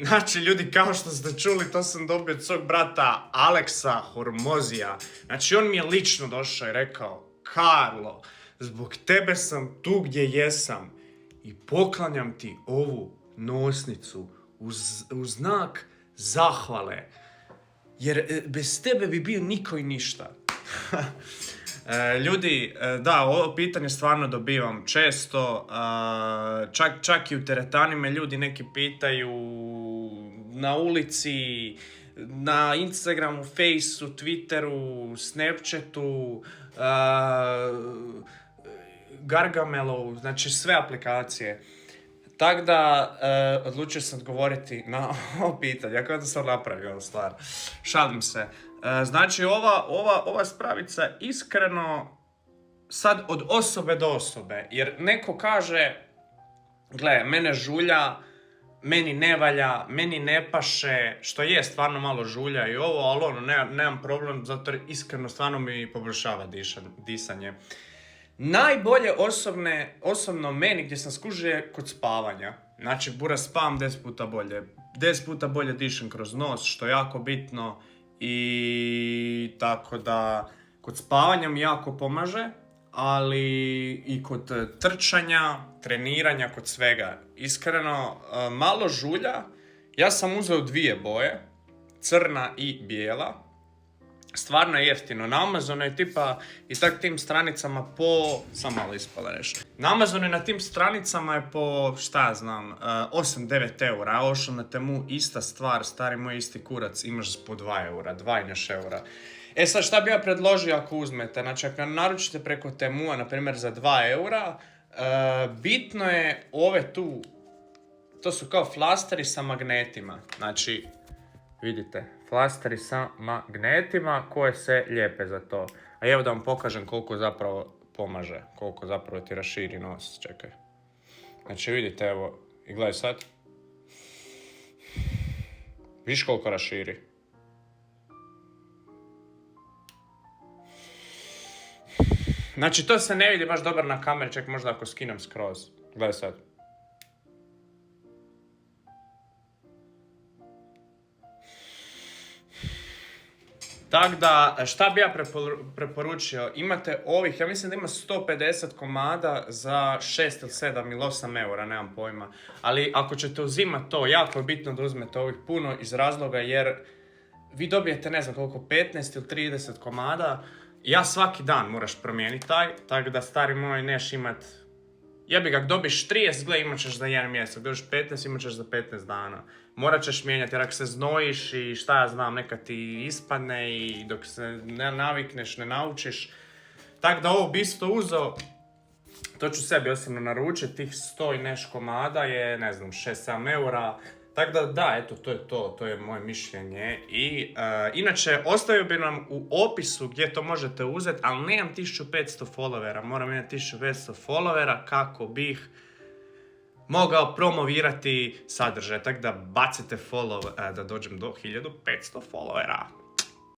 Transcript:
Znači, ljudi, kao što ste čuli, to sam dobio od svog brata Aleksa Hormozija. Znači, on mi je lično došao i rekao: Karlo, zbog tebe sam tu gdje jesam i poklanjam ti ovu nosnicu u znak zahvale. Jer bez tebe bi bio niko i ništa. Ljudi, da, ovo pitanje stvarno dobivam često, čak i u teretani me ljudi neki pitaju, na ulici, na Instagramu, Faceu, Twitteru, Snapchatu, Gargamelu, znači sve aplikacije. Tako da, odlučio sam odgovoriti na ovo pitanje, ako da sam napravio ovu stvar. Šalim se. Znači, ova spravica iskreno sad od osobe do osobe, jer neko kaže, gle, mene žulja, meni ne valja, meni ne paše, što je stvarno malo žulja i ovo, ali ono, nemam problem, zato iskreno stvarno mi poboljšava disanje. Najbolje osobno meni gdje sam skužio je kod spavanja. Znači, bura, spavam 10 puta bolje. 10 puta bolje dišem kroz nos, što je jako bitno. I tako da kod spavanja mi jako pomaže, ali i kod trčanja, treniranja, kod svega. Iskreno, malo žulja. Ja sam uzeo 2 boje, crna i bijela. Stvarno je jeftino. Na Amazonu je tipa i tak tim stranicama po... Sam malo ispala nešto. Na Amazonu je na tim stranicama je po, šta ja znam, 8-9 eura. Ja ošao na Temu, ista stvar, stari moj isti kurac, imaš po 2 eura, 2 eura. E sad, šta bi ja predložio ako uzmete? Znači, ako naručite preko Temua, na primjer, za 2 eura, bitno je ove tu, to su kao flasteri sa magnetima. Znači, vidite, flasteri sa magnetima koje se lijepe za to. A evo da vam pokažem koliko zapravo pomaže, koliko zapravo ti raširi nos. Čekaj. Znači vidite, evo, i gledaj sad. Viš koliko raširi. Znači to se ne vidi baš dobro na kameri, ček možda ako skinem skroz. Gledaj sad. Tako da, šta bi ja preporučio? Imate ovih, ja mislim da ima 150 komada za 6 ili 7 ili 8 eura, nemam pojma. Ali ako ćete uzimati to, jako je bitno da uzmete ovih puno iz razloga jer vi dobijete, ne znam koliko, 15 ili 30 komada. Ja svaki dan moraš promijeniti taj, tako da, stari moj, neš imat... Jebi ga, ako dobiš 30, gle, imat ćeš za 1 mjesec, ako dobiš 15, imat ćeš za 15 dana. Morat ćeš mijenjati, jer ako se znojiš i šta ja znam, neka ti ispadne i dok se ne navikneš, ne naučiš. Tako da ovo bi isto uzeo, to ću sebi osobno naručiti, tih 100 i neš komada je, ne znam, 6-7 eura. Tako da, da, eto, to je moje mišljenje. I inače, ostavio bi nam u opisu gdje to možete uzeti, ali nemam 1500 followera, moram imati 1500 followera kako bih mogao promovirati sadržaj. Tako da bacite follow da dođem do 1500 followera.